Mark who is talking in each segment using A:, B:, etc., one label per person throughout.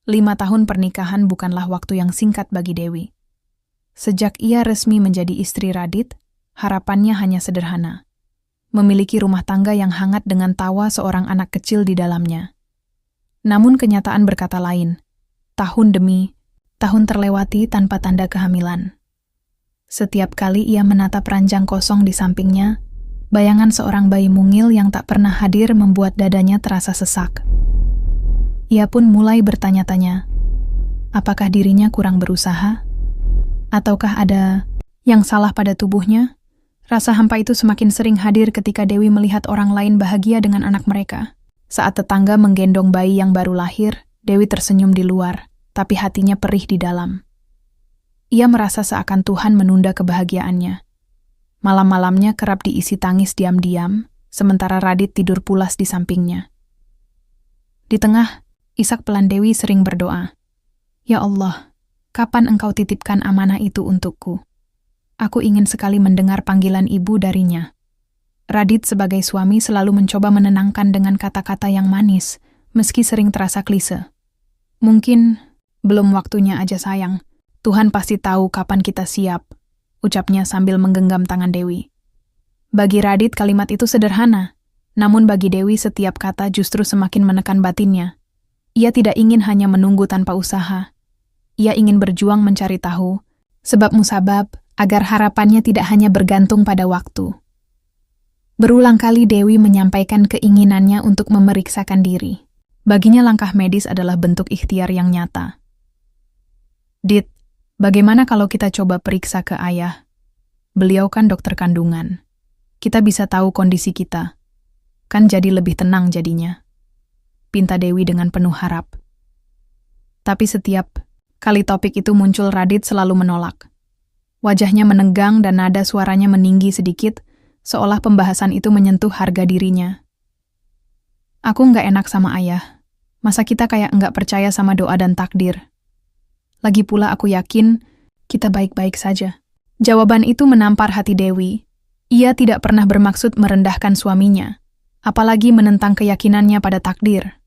A: 5 tahun pernikahan bukanlah waktu yang singkat bagi Dewi. Sejak ia resmi menjadi istri Radit, harapannya hanya sederhana. Memiliki rumah tangga yang hangat dengan tawa seorang anak kecil di dalamnya. Namun kenyataan berkata lain. Tahun demi tahun terlewati tanpa tanda kehamilan. Setiap kali ia menatap ranjang kosong di sampingnya, bayangan seorang bayi mungil yang tak pernah hadir membuat dadanya terasa sesak. Ia pun mulai bertanya-tanya, apakah dirinya kurang berusaha? Ataukah ada yang salah pada tubuhnya? Rasa hampa itu semakin sering hadir ketika Dewi melihat orang lain bahagia dengan anak mereka. Saat tetangga menggendong bayi yang baru lahir, Dewi tersenyum di luar, tapi hatinya perih di dalam. Ia merasa seakan Tuhan menunda kebahagiaannya. Malam-malamnya kerap diisi tangis diam-diam, sementara Radit tidur pulas di sampingnya. Di tengah isak pelan Dewi sering berdoa, "Ya Allah, kapan Engkau titipkan amanah itu untukku? Aku ingin sekali mendengar panggilan ibu darinya." Radit sebagai suami selalu mencoba menenangkan dengan kata-kata yang manis, meski sering terasa klise. "Mungkin belum waktunya aja sayang. Tuhan pasti tahu kapan kita siap," ucapnya sambil menggenggam tangan Dewi. Bagi Radit kalimat itu sederhana, namun bagi Dewi setiap kata justru semakin menekan batinnya. Ia tidak ingin hanya menunggu tanpa usaha. Ia ingin berjuang mencari tahu, sebab musabab, agar harapannya tidak hanya bergantung pada waktu. Berulang kali Dewi menyampaikan keinginannya untuk memeriksakan diri. Baginya langkah medis adalah bentuk ikhtiar yang nyata. "Dit, bagaimana kalau kita coba periksa ke ayah? Beliau kan dokter kandungan. Kita bisa tahu kondisi kita. Kan jadi lebih tenang jadinya," pinta Dewi dengan penuh harap. Tapi setiap kali topik itu muncul, Radit selalu menolak. Wajahnya menegang dan nada suaranya meninggi sedikit, seolah pembahasan itu menyentuh harga dirinya. "Aku nggak enak sama ayah. Masa kita kayak nggak percaya sama doa dan takdir? Lagi pula aku yakin kita baik-baik saja." Jawaban itu menampar hati Dewi. Ia tidak pernah bermaksud merendahkan suaminya, apalagi menentang keyakinannya pada takdir.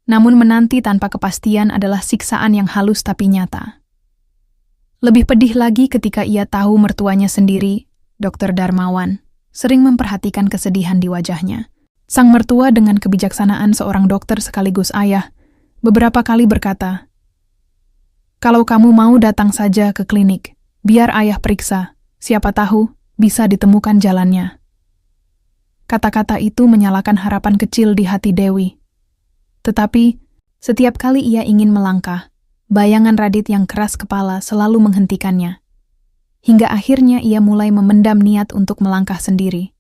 A: Namun menanti tanpa kepastian adalah siksaan yang halus tapi nyata. Lebih pedih lagi ketika ia tahu mertuanya sendiri, Dr. Darmawan, sering memperhatikan kesedihan di wajahnya. Sang mertua dengan kebijaksanaan seorang dokter sekaligus ayah, beberapa kali berkata, "Kalau kamu mau datang saja ke klinik, biar ayah periksa, siapa tahu bisa ditemukan jalannya." Kata-kata itu menyalakan harapan kecil di hati Dewi. Tetapi, setiap kali ia ingin melangkah, bayangan Radit yang keras kepala selalu menghentikannya. Hingga akhirnya ia mulai memendam niat untuk melangkah sendiri.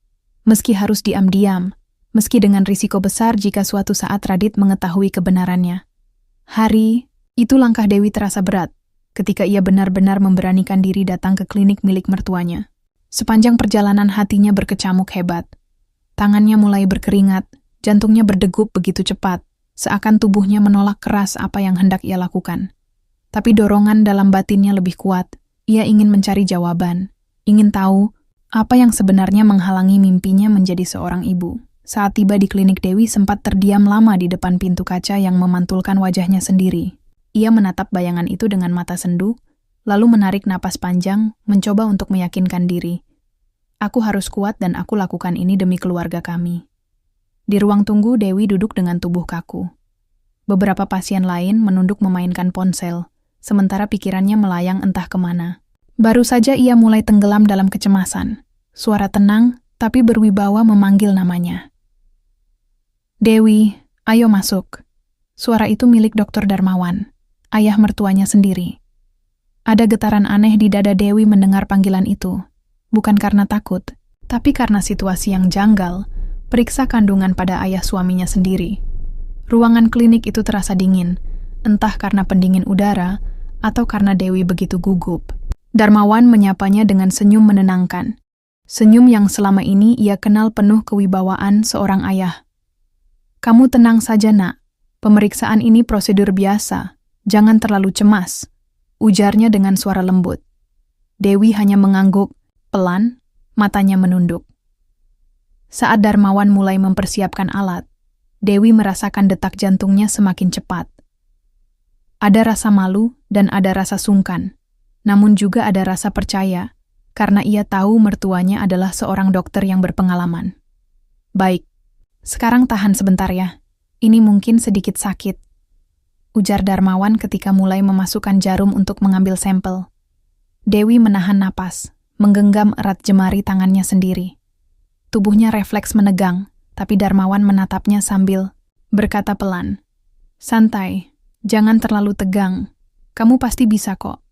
A: Meski harus diam-diam, meski dengan risiko besar jika suatu saat Radit mengetahui kebenarannya. Hari itu langkah Dewi terasa berat, ketika ia benar-benar memberanikan diri datang ke klinik milik mertuanya. Sepanjang perjalanan hatinya berkecamuk hebat. Tangannya mulai berkeringat, jantungnya berdegup begitu cepat, seakan tubuhnya menolak keras apa yang hendak ia lakukan. Tapi dorongan dalam batinnya lebih kuat. Ia ingin mencari jawaban, ingin tahu apa yang sebenarnya menghalangi mimpinya menjadi seorang ibu. Saat tiba di klinik, Dewi sempat terdiam lama di depan pintu kaca yang memantulkan wajahnya sendiri. Ia menatap bayangan itu dengan mata sendu, lalu menarik napas panjang, mencoba untuk meyakinkan diri. "Aku harus kuat dan aku lakukan ini demi keluarga kami." Di ruang tunggu, Dewi duduk dengan tubuh kaku. Beberapa pasien lain menunduk memainkan ponsel, sementara pikirannya melayang entah kemana. Baru saja ia mulai tenggelam dalam kecemasan. Suara tenang, tapi berwibawa memanggil namanya. "Dewi, ayo masuk." Suara itu milik Dr. Darmawan, ayah mertuanya sendiri. Ada getaran aneh di dada Dewi mendengar panggilan itu. Bukan karena takut, tapi karena situasi yang janggal, periksa kandungan pada ayah suaminya sendiri. Ruangan klinik itu terasa dingin, entah karena pendingin udara, atau karena Dewi begitu gugup. Darmawan menyapanya dengan senyum menenangkan. Senyum yang selama ini ia kenal penuh kewibawaan seorang ayah. "Kamu tenang saja, Nak. Pemeriksaan ini prosedur biasa. Jangan terlalu cemas," ujarnya dengan suara lembut. Dewi hanya mengangguk, pelan, matanya menunduk. Saat Darmawan mulai mempersiapkan alat, Dewi merasakan detak jantungnya semakin cepat. Ada rasa malu dan ada rasa sungkan, namun juga ada rasa percaya, karena ia tahu mertuanya adalah seorang dokter yang berpengalaman. Baik, sekarang tahan sebentar ya. Ini mungkin sedikit sakit, ujar Darmawan ketika mulai memasukkan jarum untuk mengambil sampel. Dewi menahan napas, menggenggam erat jemari tangannya sendiri. Tubuhnya refleks menegang, tapi Darmawan menatapnya sambil berkata pelan, "Santai, jangan terlalu tegang. Kamu pasti bisa kok."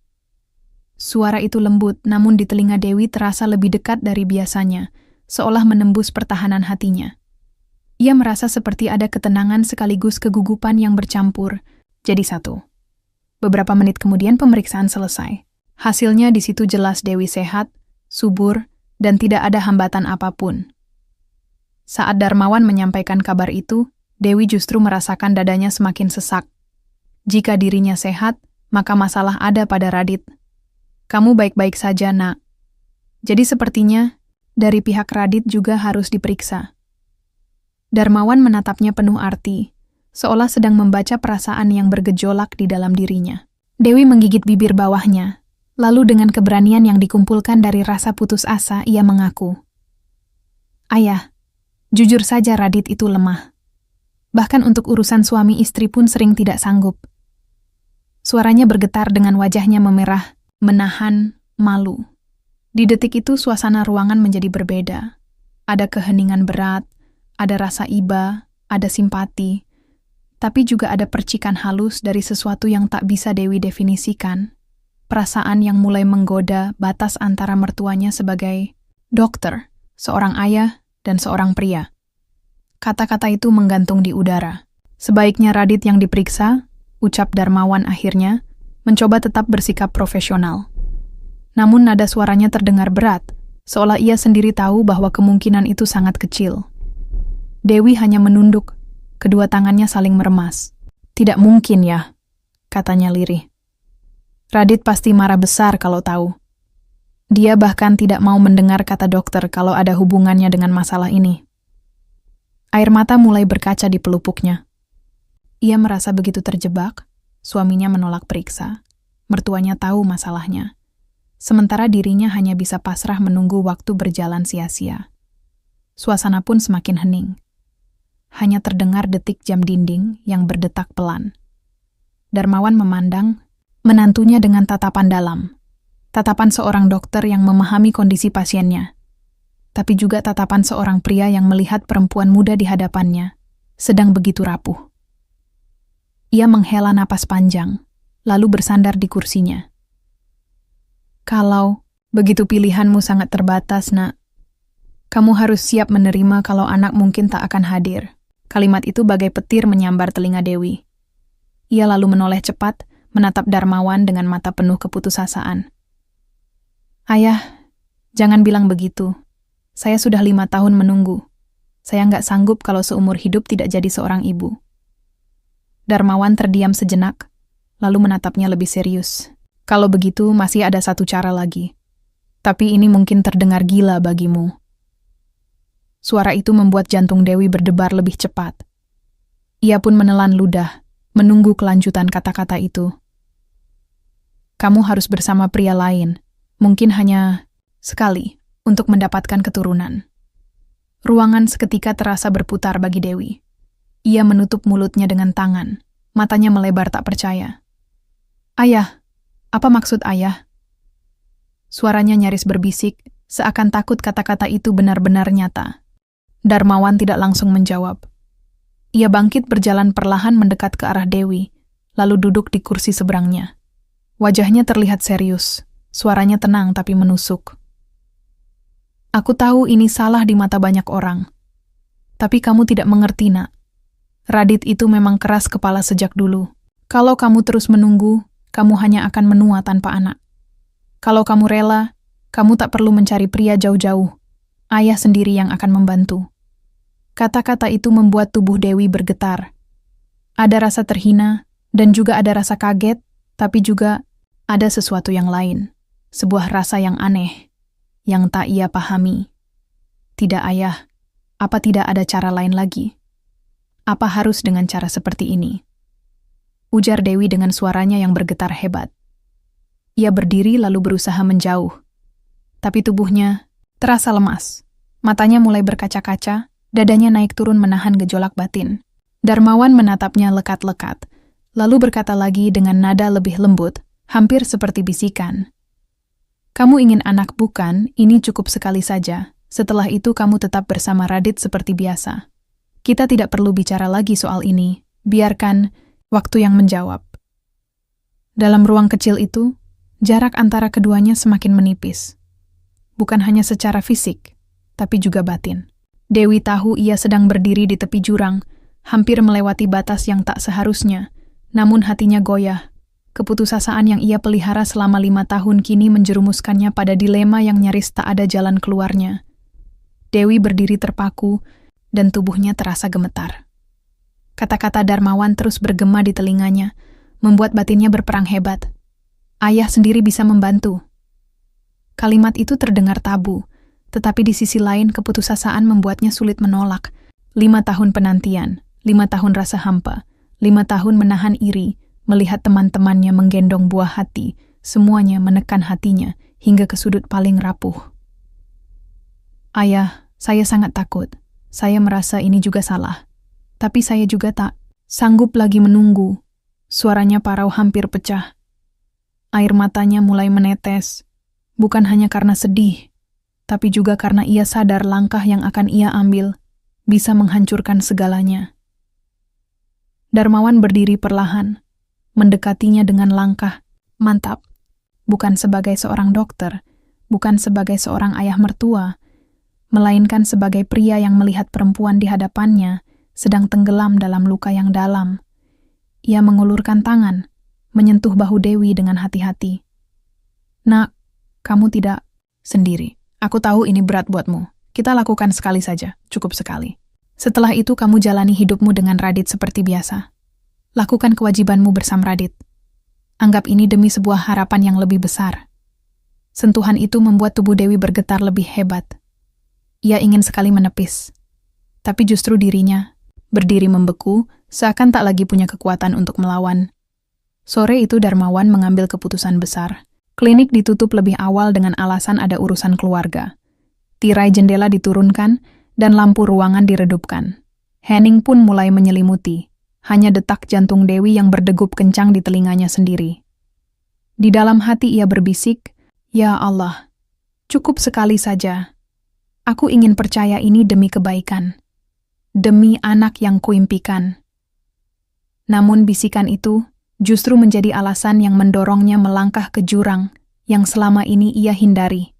A: Suara itu lembut, namun di telinga Dewi terasa lebih dekat dari biasanya, seolah menembus pertahanan hatinya. Ia merasa seperti ada ketenangan sekaligus kegugupan yang bercampur, jadi satu. Beberapa menit kemudian pemeriksaan selesai. Hasilnya di situ jelas Dewi sehat, subur, dan tidak ada hambatan apapun. Saat Darmawan menyampaikan kabar itu, Dewi justru merasakan dadanya semakin sesak. Jika dirinya sehat, maka masalah ada pada Radit. "Kamu baik-baik saja, Nak." Jadi sepertinya, dari pihak Radit juga harus diperiksa. Darmawan menatapnya penuh arti, seolah sedang membaca perasaan yang bergejolak di dalam dirinya. Dewi menggigit bibir bawahnya, lalu dengan keberanian yang dikumpulkan dari rasa putus asa, ia mengaku, "Ayah, jujur saja Radit itu lemah. Bahkan untuk urusan suami istri pun sering tidak sanggup." Suaranya bergetar dengan wajahnya memerah, menahan malu. Di detik itu suasana ruangan menjadi berbeda. Ada keheningan berat, ada rasa iba, ada simpati, tapi juga ada percikan halus dari sesuatu yang tak bisa Dewi definisikan. Perasaan yang mulai menggoda batas antara mertuanya sebagai dokter, seorang ayah, dan seorang pria. Kata-kata itu menggantung di udara. "Sebaiknya Radit yang diperiksa," ucap Darmawan akhirnya, mencoba tetap bersikap profesional. Namun nada suaranya terdengar berat, seolah ia sendiri tahu bahwa kemungkinan itu sangat kecil. Dewi hanya menunduk, kedua tangannya saling meremas. "Tidak mungkin ya," katanya lirih. "Radit pasti marah besar kalau tahu. Dia bahkan tidak mau mendengar kata dokter kalau ada hubungannya dengan masalah ini." Air mata mulai berkaca di pelupuknya. Ia merasa begitu terjebak, suaminya menolak periksa, mertuanya tahu masalahnya. Sementara dirinya hanya bisa pasrah menunggu waktu berjalan sia-sia. Suasana pun semakin hening. Hanya terdengar detik jam dinding yang berdetak pelan. Darmawan memandang menantunya dengan tatapan dalam. Tatapan seorang dokter yang memahami kondisi pasiennya. Tapi juga tatapan seorang pria yang melihat perempuan muda di hadapannya, sedang begitu rapuh. Ia menghela napas panjang, lalu bersandar di kursinya. "Kalau begitu pilihanmu sangat terbatas, Nak. Kamu harus siap menerima kalau anak mungkin tak akan hadir." Kalimat itu bagai petir menyambar telinga Dewi. Ia lalu menoleh cepat, menatap Darmawan dengan mata penuh keputusasaan. "Ayah, jangan bilang begitu. Saya sudah 5 tahun menunggu. Saya nggak sanggup kalau seumur hidup tidak jadi seorang ibu." Darmawan terdiam sejenak, lalu menatapnya lebih serius. "Kalau begitu, masih ada satu cara lagi. Tapi ini mungkin terdengar gila bagimu." Suara itu membuat jantung Dewi berdebar lebih cepat. Ia pun menelan ludah, menunggu kelanjutan kata-kata itu. "Kamu harus bersama pria lain, mungkin hanya sekali, untuk mendapatkan keturunan." Ruangan seketika terasa berputar bagi Dewi. Ia menutup mulutnya dengan tangan, matanya melebar tak percaya. "Ayah, apa maksud ayah?" Suaranya nyaris berbisik, seakan takut kata-kata itu benar-benar nyata. Darmawan tidak langsung menjawab. Ia bangkit berjalan perlahan mendekat ke arah Dewi, lalu duduk di kursi seberangnya. Wajahnya terlihat serius, suaranya tenang tapi menusuk. "Aku tahu ini salah di mata banyak orang. Tapi kamu tidak mengerti, Nak. Radit itu memang keras kepala sejak dulu. Kalau kamu terus menunggu, kamu hanya akan menua tanpa anak. Kalau kamu rela, kamu tak perlu mencari pria jauh-jauh. Ayah sendiri yang akan membantu." Kata-kata itu membuat tubuh Dewi bergetar. Ada rasa terhina, dan juga ada rasa kaget, tapi juga ada sesuatu yang lain. Sebuah rasa yang aneh, yang tak ia pahami. "Tidak, Ayah. Apa tidak ada cara lain lagi? Apa harus dengan cara seperti ini?" ujar Dewi dengan suaranya yang bergetar hebat. Ia berdiri lalu berusaha menjauh. Tapi tubuhnya terasa lemas. Matanya mulai berkaca-kaca, dadanya naik turun menahan gejolak batin. Darmawan menatapnya lekat-lekat, lalu berkata lagi dengan nada lebih lembut, hampir seperti bisikan. Kamu ingin anak bukan? Ini cukup sekali saja. Setelah itu kamu tetap bersama Radit seperti biasa. Kita tidak perlu bicara lagi soal ini. Biarkan waktu yang menjawab. Dalam ruang kecil itu, jarak antara keduanya semakin menipis. Bukan hanya secara fisik, tapi juga batin. Dewi tahu ia sedang berdiri di tepi jurang, hampir melewati batas yang tak seharusnya, namun hatinya goyah. Keputusasaan yang ia pelihara selama 5 tahun kini menjerumuskannya pada dilema yang nyaris tak ada jalan keluarnya. Dewi berdiri terpaku, dan tubuhnya terasa gemetar. Kata-kata Darmawan terus bergema di telinganya, membuat batinnya berperang hebat. Ayah sendiri bisa membantu. Kalimat itu terdengar tabu, tetapi di sisi lain keputusasaan membuatnya sulit menolak. 5 tahun penantian, 5 tahun rasa hampa, 5 tahun menahan iri, melihat teman-temannya menggendong buah hati, semuanya menekan hatinya hingga ke sudut paling rapuh. Ayah, saya sangat takut. Saya merasa ini juga salah. Tapi saya juga tak sanggup lagi menunggu. Suaranya parau hampir pecah. Air matanya mulai menetes. Bukan hanya karena sedih, tapi juga karena ia sadar langkah yang akan ia ambil bisa menghancurkan segalanya. Darmawan berdiri perlahan, mendekatinya dengan langkah mantap. Bukan sebagai seorang dokter, bukan sebagai seorang ayah mertua, melainkan sebagai pria yang melihat perempuan di hadapannya sedang tenggelam dalam luka yang dalam. Ia mengulurkan tangan, menyentuh bahu Dewi dengan hati-hati. Nak, kamu tidak sendiri. Aku tahu ini berat buatmu. Kita lakukan sekali saja, cukup sekali. Setelah itu kamu jalani hidupmu dengan Radit seperti biasa. Lakukan kewajibanmu bersama Radit. Anggap ini demi sebuah harapan yang lebih besar. Sentuhan itu membuat tubuh Dewi bergetar lebih hebat. Ia ingin sekali menepis. Tapi justru dirinya berdiri membeku, seakan tak lagi punya kekuatan untuk melawan. Sore itu Darmawan mengambil keputusan besar. Klinik ditutup lebih awal dengan alasan ada urusan keluarga. Tirai jendela diturunkan dan lampu ruangan diredupkan. Hening pun mulai menyelimuti. Hanya detak jantung Dewi yang berdegup kencang di telinganya sendiri. Di dalam hati ia berbisik, "Ya Allah, cukup sekali saja. Aku ingin percaya ini demi kebaikan. Demi anak yang kuimpikan." Namun bisikan itu justru menjadi alasan yang mendorongnya melangkah ke jurang yang selama ini ia hindari.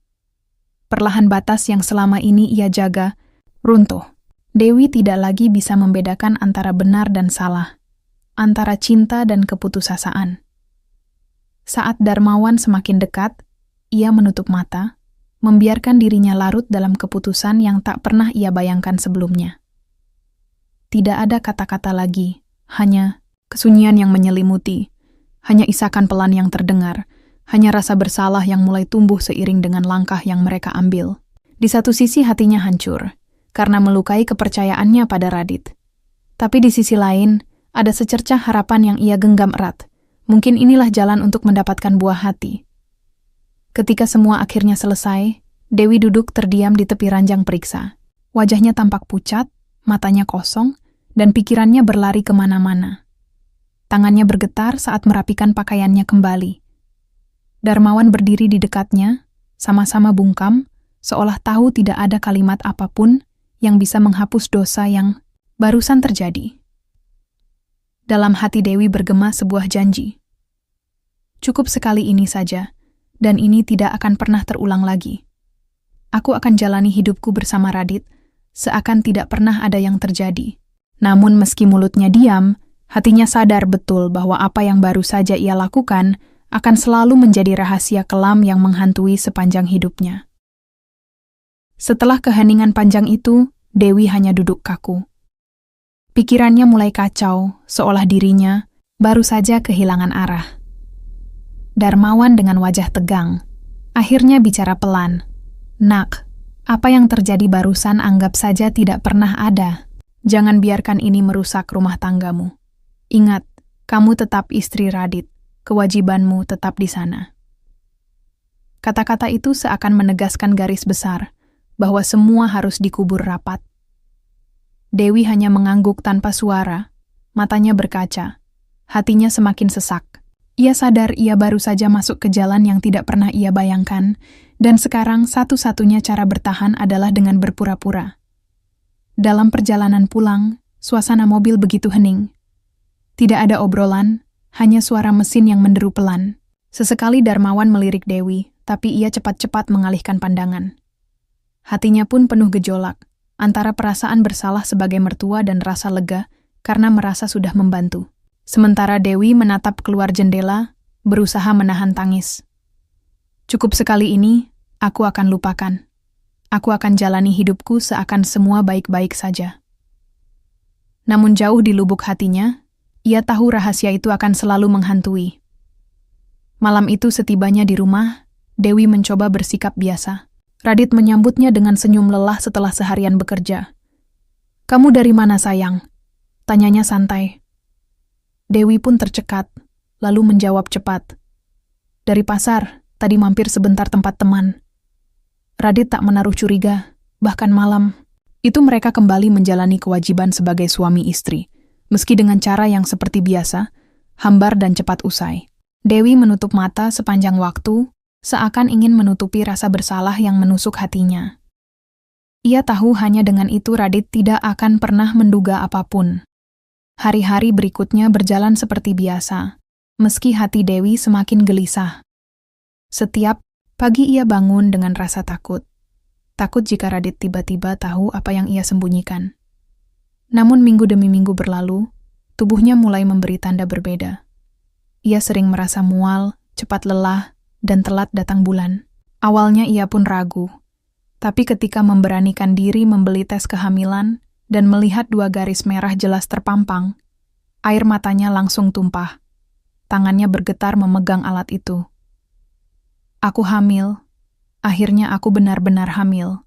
A: Perlahan batas yang selama ini ia jaga runtuh. Dewi tidak lagi bisa membedakan antara benar dan salah, antara cinta dan keputusasaan. Saat Darmawan semakin dekat, ia menutup mata, membiarkan dirinya larut dalam keputusan yang tak pernah ia bayangkan sebelumnya. Tidak ada kata-kata lagi, hanya kesunyian yang menyelimuti, hanya isakan pelan yang terdengar, hanya rasa bersalah yang mulai tumbuh seiring dengan langkah yang mereka ambil. Di satu sisi hatinya hancur, karena melukai kepercayaannya pada Radit. Tapi di sisi lain, ada secercah harapan yang ia genggam erat. Mungkin inilah jalan untuk mendapatkan buah hati. Ketika semua akhirnya selesai, Dewi duduk terdiam di tepi ranjang periksa. Wajahnya tampak pucat, matanya kosong, dan pikirannya berlari kemana-mana. Tangannya bergetar saat merapikan pakaiannya kembali. Darmawan berdiri di dekatnya, sama-sama bungkam, seolah tahu tidak ada kalimat apapun yang bisa menghapus dosa yang barusan terjadi. Dalam hati Dewi bergema sebuah janji. Cukup sekali ini saja, dan ini tidak akan pernah terulang lagi. Aku akan jalani hidupku bersama Radit, seakan tidak pernah ada yang terjadi. Namun meski mulutnya diam, hatinya sadar betul bahwa apa yang baru saja ia lakukan akan selalu menjadi rahasia kelam yang menghantui sepanjang hidupnya. Setelah keheningan panjang itu, Dewi hanya duduk kaku. Pikirannya mulai kacau, seolah dirinya baru saja kehilangan arah. Darmawan dengan wajah tegang, akhirnya bicara pelan. "Nak, apa yang terjadi barusan anggap saja tidak pernah ada. Jangan biarkan ini merusak rumah tanggamu. Ingat, Kamu tetap istri Radit, kewajibanmu tetap di sana. Kata-kata itu seakan menegaskan garis besar, bahwa semua harus dikubur rapat. Dewi hanya mengangguk tanpa suara, matanya berkaca, hatinya semakin sesak. Ia sadar ia baru saja masuk ke jalan yang tidak pernah ia bayangkan, dan sekarang satu-satunya cara bertahan adalah dengan berpura-pura. Dalam perjalanan pulang, suasana mobil begitu hening. Tidak ada obrolan, hanya suara mesin yang menderu pelan. Sesekali Darmawan melirik Dewi, tapi ia cepat-cepat mengalihkan pandangan. Hatinya pun penuh gejolak, antara perasaan bersalah sebagai mertua dan rasa lega karena merasa sudah membantu. Sementara Dewi menatap keluar jendela, berusaha menahan tangis. Cukup sekali ini, aku akan lupakan. Aku akan jalani hidupku seakan semua baik-baik saja. Namun jauh di lubuk hatinya, ia tahu rahasia itu akan selalu menghantui. Malam itu setibanya di rumah, Dewi mencoba bersikap biasa. Radit menyambutnya dengan senyum lelah setelah seharian bekerja. "Kamu dari mana, sayang?" tanyanya santai. Dewi pun tercekat, lalu menjawab cepat. "Dari pasar, tadi mampir sebentar tempat teman." Radit tak menaruh curiga, bahkan malam. Itu mereka kembali menjalani kewajiban sebagai suami istri, meski dengan cara yang seperti biasa, hambar dan cepat usai. Dewi menutup mata sepanjang waktu, seakan ingin menutupi rasa bersalah yang menusuk hatinya. Ia tahu hanya dengan itu Radit tidak akan pernah menduga apapun. Hari-hari berikutnya berjalan seperti biasa, meski hati Dewi semakin gelisah. Setiap pagi ia bangun dengan rasa takut. Takut jika Radit tiba-tiba tahu apa yang ia sembunyikan. Namun minggu demi minggu berlalu, tubuhnya mulai memberi tanda berbeda. Ia sering merasa mual, cepat lelah, dan telat datang bulan. Awalnya ia pun ragu. Tapi ketika memberanikan diri membeli tes kehamilan dan melihat 2 garis merah jelas terpampang, air matanya langsung tumpah. Tangannya bergetar memegang alat itu. Aku hamil. Akhirnya aku benar-benar hamil.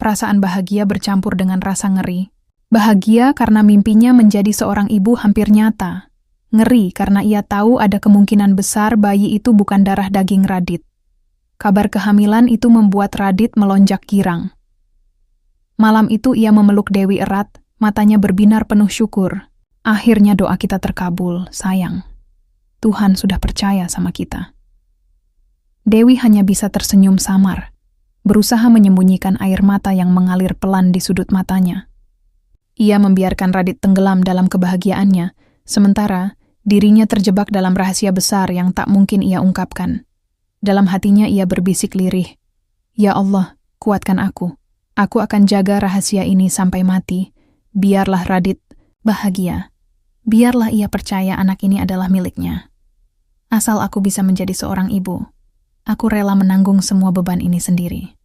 A: Perasaan bahagia bercampur dengan rasa ngeri. Bahagia karena mimpinya menjadi seorang ibu hampir nyata. Ngeri karena ia tahu ada kemungkinan besar bayi itu bukan darah daging Radit. Kabar kehamilan itu membuat Radit melonjak girang. Malam itu ia memeluk Dewi erat, matanya berbinar penuh syukur. Akhirnya doa kita terkabul, sayang. Tuhan sudah percaya sama kita. Dewi hanya bisa tersenyum samar, berusaha menyembunyikan air mata yang mengalir pelan di sudut matanya. Ia membiarkan Radit tenggelam dalam kebahagiaannya, sementara dirinya terjebak dalam rahasia besar yang tak mungkin ia ungkapkan. Dalam hatinya ia berbisik lirih, "Ya Allah, kuatkan aku. Aku akan jaga rahasia ini sampai mati. Biarlah Radit bahagia. Biarlah ia percaya anak ini adalah miliknya. Asal aku bisa menjadi seorang ibu, aku rela menanggung semua beban ini sendiri."